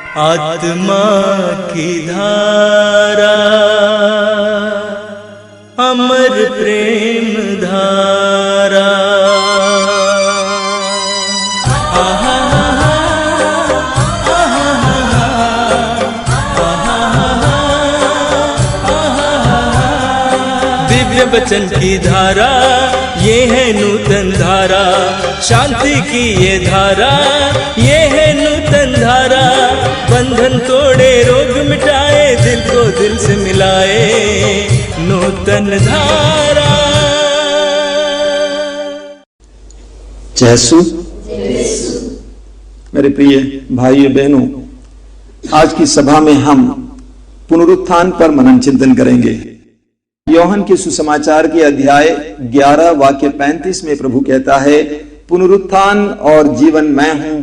आत्मा की धारा, अमर प्रेम धारा। दिव्य वचन की धारा, ये है नूतन धारा। शांति की ये धारा, ये है नूतन धारा। बंधन तोड़े, रोग मिटाए, दिल को दिल से मिलाए, नूतन धारा। जय यीशु। मेरे प्रिय भाइयों बहनों, आज की सभा में हम पुनरुत्थान पर मनन चिंतन करेंगे। यूहन्ना के सुसमाचार के अध्याय 11 वाक्य 35 में प्रभु कहता है, पुनरुत्थान और जीवन मैं हूं,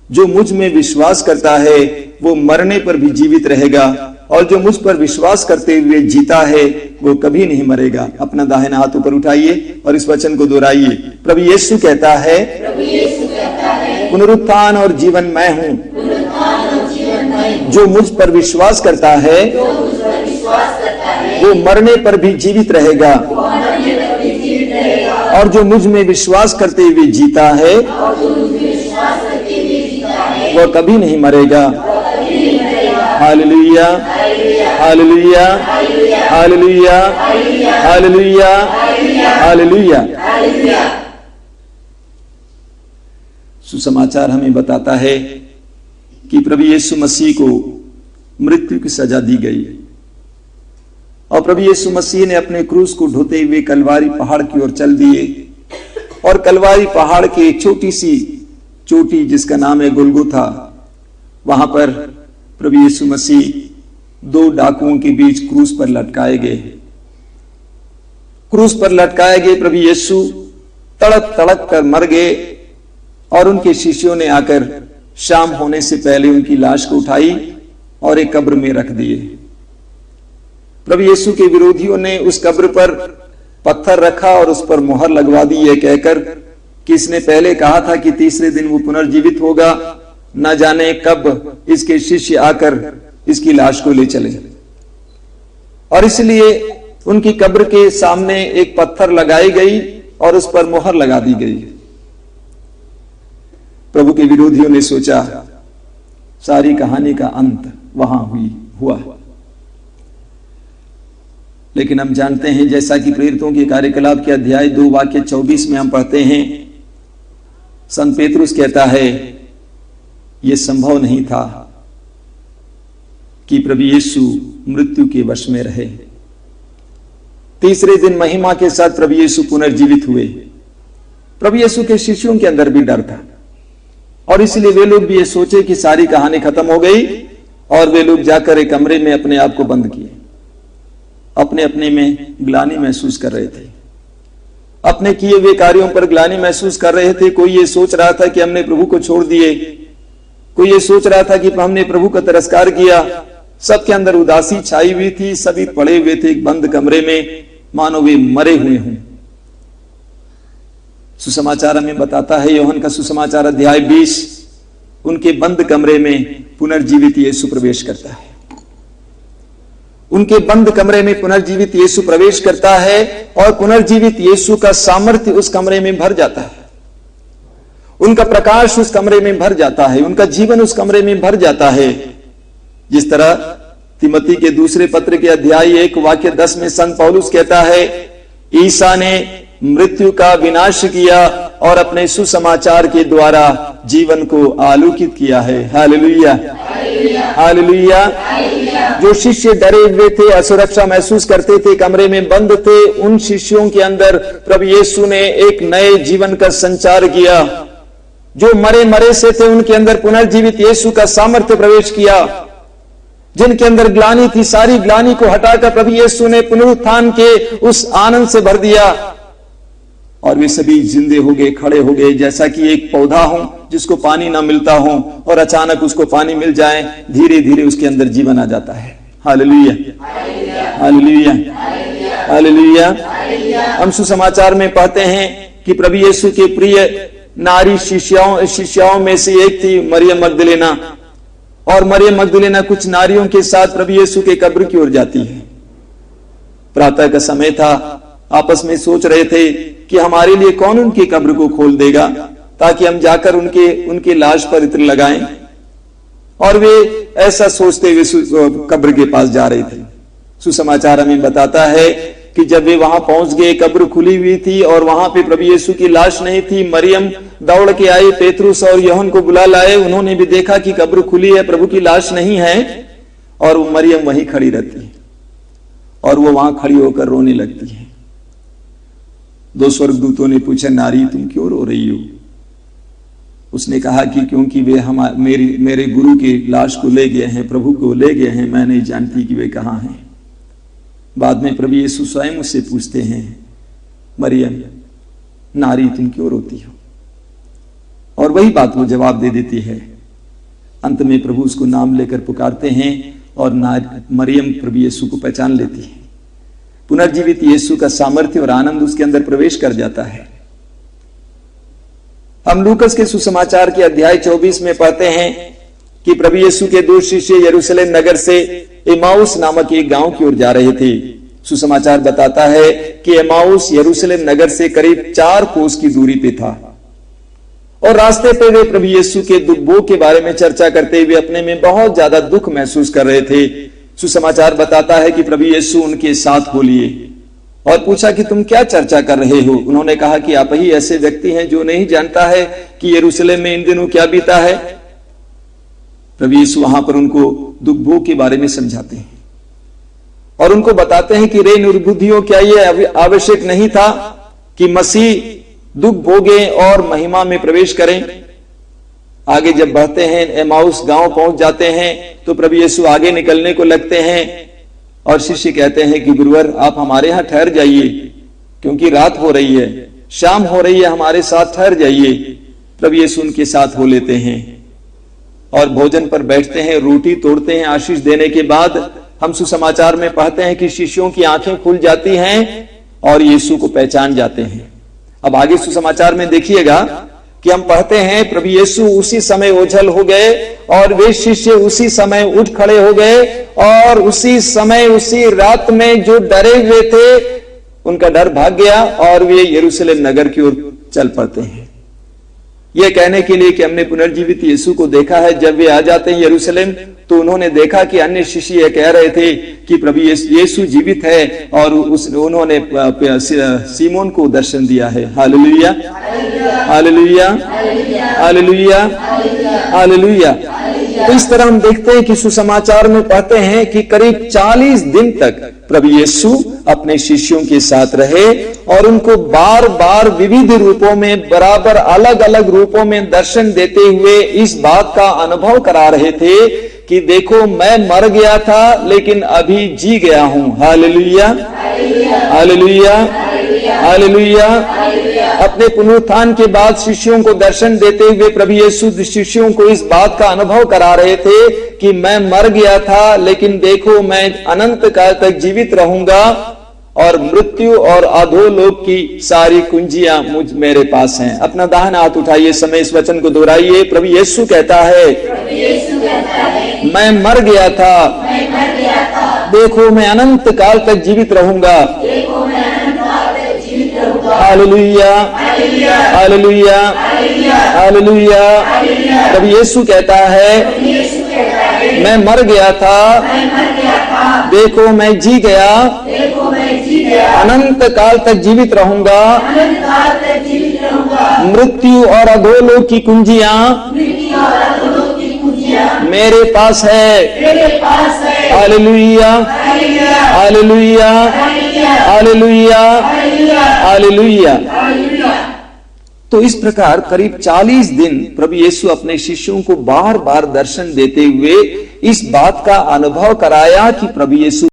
जो मुझ में विश्वास करता है वो मरने पर भी जीवित रहेगा, और जो मुझ पर विश्वास करते हुए जीता है वो कभी नहीं मरेगा। अपना दाहिना हाथ ऊपर उठाइए और इस वचन को दोहराइए। प्रभु यीशु कहता है, पुनरुत्थान और जीवन मैं हूं, जो मुझ पर विश्वास करता है वो मरने पर भी जीवित रहेगा, और जो मुझ में विश्वास करते हुए जीता है वह कभी नहीं मरेगा। Hallelujah, hallelujah, hallelujah, hallelujah, hallelujah. सुसमाचार हमें बताता है कि प्रभु यीशु मसीह को मृत्यु की सजा दी गई, और प्रभु यीशु मसीह ने अपने क्रूस को ढोते हुए कलवारी पहाड़ की ओर चल दिए, और कलवारी पहाड़ की एक छोटी सी चोटी जिसका नाम है गोलगोथा, वहां पर प्रभु यीशु मसीह दो डाकुओं के बीच क्रूस पर लटकाए गए। क्रूस पर लटकाए गए प्रभु यीशु तड़प तड़प कर मर गए, और उनके शिष्यों ने आकर शाम होने से पहले उनकी लाश को उठाई और एक कब्र में रख दिए। प्रभु यीशु के विरोधियों ने उस कब्र पर पत्थर रखा और उस पर मोहर लगवा दी, यह कहकर कि इसने पहले कहा था कि तीसरे दिन वो पुनर्जीवित होगा, न जाने कब इसके शिष्य आकर इसकी लाश को ले चले। और इसलिए उनकी कब्र के सामने एक पत्थर लगाई गई और उस पर मोहर लगा दी गई। प्रभु के विरोधियों ने सोचा सारी कहानी का अंत वहां हुआ, लेकिन हम जानते हैं, जैसा कि प्रेरितों के कार्यकलाप के अध्याय 2 वाक्य 24 में हम पढ़ते हैं, संत पेतरुस कहता है यह संभव नहीं था कि प्रभु यीशु मृत्यु के वश में रहे। तीसरे दिन महिमा के साथ प्रभु यीशु पुनर्जीवित हुए। प्रभु यीशु के शिष्यों के अंदर भी डर था, और इसलिए वे लोग भी ये सोचे कि सारी कहानी खत्म हो गई, और वे लोग जाकर एक कमरे में अपने आप को बंद किए। अपने अपने में ग्लानि महसूस कर रहे थे, अपने किए हुए कार्यों पर ग्लानि महसूस कर रहे थे। कोई ये सोच रहा था कि हमने प्रभु को छोड़ दिए, कोई ये सोच रहा था कि हमने प्रभु का तिरस्कार किया। सबके अंदर उदासी छाई हुई थी, सभी पड़े हुए थे एक बंद कमरे में, मानो वे मरे हुए हों। सुसमाचार हमें बताता है, यूहन्ना का सुसमाचार अध्याय 20, उनके बंद कमरे में पुनर्जीवित यीशु प्रवेश करता है। उनके बंद कमरे में पुनर्जीवित यीशु प्रवेश करता है, और पुनर्जीवित यीशु का सामर्थ्य उस कमरे में भर जाता है। उनका प्रकाश उस कमरे में भर जाता है, उनका जीवन उस कमरे में भर जाता है। जिस तरह तिमोथी के दूसरे पत्र के अध्याय 1 वाक्य 10 में संत पौलुस कहता है, ईसा ने मृत्यु का विनाश किया और अपने सुसमाचार के द्वारा जीवन को आलोकित किया है। Hallelujah, hallelujah. जो शिष्य डरे हुए थे, असुरक्षा महसूस करते थे, कमरे में बंद थे, उन शिष्यों के अंदर प्रभु यीशु ने एक नए जीवन का संचार किया। जो मरे मरे से थे उनके अंदर पुनर्जीवित यीशु का सामर्थ्य प्रवेश किया। जिनके अंदर ग्लानि थी, सारी ग्लानि को हटाकर प्रभु यीशु ने पुनरुत्थान के उस आनंद से भर दिया, और वे सभी जिंदे हो गए, खड़े हो गए। जैसा कि एक पौधा हो जिसको पानी ना मिलता हो और अचानक उसको पानी मिल जाए, धीरे धीरे उसके अंदर जीवन आ जाता है। Hallelujah, hallelujah, hallelujah. हम सुसमाचार में पढ़ते हैं कि प्रभु यीशु के प्रिय नारी शिष्याओं में से एक थी मरियम मगदलेना, और मरियम मगदलेना कुछ नारियों के साथ प्रभु यीशु के कब्र की ओर जाती है। प्रातः का समय था, आपस में सोच रहे थे कि हमारे लिए कौन उनकी कब्र को खोल देगा ताकि हम जाकर उनके लाश पर इत्र लगाएं। और वे ऐसा सोचते हुए कब्र के पास जा रहे थे। सुसमाचार हमें बताता है कि जब वे वहां पहुंच गए, कब्र खुली हुई थी और वहां पे प्रभु यीशु की लाश नहीं थी। मरियम दौड़ के आई, पेतरुस और यूहन्ना को बुला लाए। उन्होंने भी देखा कि कब्र खुली है, प्रभु की लाश नहीं है, और वो मरियम वहीं खड़ी रहती है और वो वहां खड़ी होकर रोने लगती है। दो स्वर्गदूतों ने पूछा, नारी तुम क्यों रो रही हो? उसने कहा कि क्योंकि वे मेरे गुरु की लाश को ले गए हैं, प्रभु को ले गए हैं, मैं नहीं जानती कि वे कहां हैं। बाद में प्रभु यीशु स्वयं उससे पूछते हैं, मरियम नारी तुम क्यों रोती हो? और वही बात वो जवाब दे देती है। अंत में प्रभु उसको नाम लेकर पुकारते हैं और मरियम प्रभु यीशु को पहचान लेती है। पुनर्जीवित यीशु का सामर्थ्य और आनंद उसके अंदर प्रवेश कर जाता है। हम लूकस के सुसमाचार के अध्याय 24 में पढ़ते हैं कि प्रभु यीशु के दो शिष्य यरूशलेम नगर से एमाउस नामक एक गांव की ओर जा रहे थे। सुसमाचार बताता है कि एमाउस यरूशलेम नगर से करीब 4 कोस की दूरी पे था और रास्ते पे वे प्रभु यीशु के दुख भोग के बारे में चर्चा करते हुए अपने में बहुत ज्यादा दुख महसूस कर रहे थे। सुसमाचार बताता है कि प्रभु यीशु उनके साथ हो लिए और पूछा कि तुम क्या चर्चा कर रहे हो? उन्होंने कहा कि आप ही ऐसे व्यक्ति हैं जो नहीं जानता है कि यरूशलेम में इन दिनों क्या बीता है। प्रभु यीशु वहां पर उनको दुख भोग के बारे में समझाते हैं और उनको बताते हैं कि रे निर्बुद्धियों, क्या यह आवश्यक नहीं था कि मसीह दुख भोगे और महिमा में प्रवेश करें? आगे जब बढ़ते हैं, एमाउस गांव पहुंच जाते हैं तो प्रभु यीशु आगे निकलने को लगते हैं और शिष्य कहते हैं कि गुरुवर आप हमारे यहां ठहर जाइए क्योंकि रात हो रही है, शाम हो रही है, हमारे साथ ठहर जाइए। प्रभु यीशु उनके साथ हो लेते हैं और भोजन पर बैठते हैं, रोटी तोड़ते हैं। आशीष देने के बाद हम सुसमाचार में पढ़ते हैं कि शिष्यों की आंखें खुल जाती हैं और यीशु को पहचान जाते हैं। अब आगे सुसमाचार में देखिएगा कि हम पढ़ते हैं प्रभु यीशु उसी समय ओझल हो गए और वे शिष्य उसी समय उठ खड़े हो गए और उसी समय उसी रात में जो डरे हुए थे उनका डर भाग गया और वे यरूशलेम नगर की ओर चल पड़ते हैं। यह कहने के लिए कि हमने पुनर्जीवित यीशु को देखा है। जब वे आ जाते हैं यरूशलेम तो उन्होंने देखा कि अन्य शिष्य यह कह रहे थे कि प्रभु यीशु जीवित है और उन्होंने सीमोन को दर्शन दिया है। Hallelujah, hallelujah, hallelujah, hallelujah. तो इस तरह हम देखते हैं कि सुसमाचार में पढ़ते हैं कि करीब 40 दिन तक प्रभु यीशु अपने शिष्यों के साथ रहे और उनको बार बार विविध रूपों में, बराबर अलग अलग रूपों में दर्शन देते हुए इस बात का अनुभव करा रहे थे कि देखो मैं मर गया था लेकिन अभी जी गया हूं। Hallelujah, hallelujah, hallelujah. अपने पुनरुत्थान के बाद शिष्यों को दर्शन देते हुए प्रभु यीशु शिष्यों को इस बात का अनुभव करा रहे थे कि मैं मर गया था लेकिन देखो मैं अनंत काल तक जीवित रहूंगा और मृत्यु और अधोलोक की सारी कुंजियां मेरे पास हैं। अपना दाहिना हाथ उठाइए, समय इस वचन को दोहराइए। प्रभु यीशु कहता है मैं मर गया था, देखो मैं अनंत काल तक जीवित रहूंगा। Hallelujah, hallelujah, hallelujah. प्रभु यीशु कहता है मैं मर गया था, देखो मैं जी गया, अनंत काल तक जीवित रहूंगा। मृत्यु और अधोलोक की कुंजियां मेरे पास है। Hallelujah, hallelujah, hallelujah, hallelujah. तो इस प्रकार करीब 40 दिन प्रभु यीशु अपने शिष्यों को बार बार दर्शन देते हुए इस बात का अनुभव कराया कि प्रभु यीशु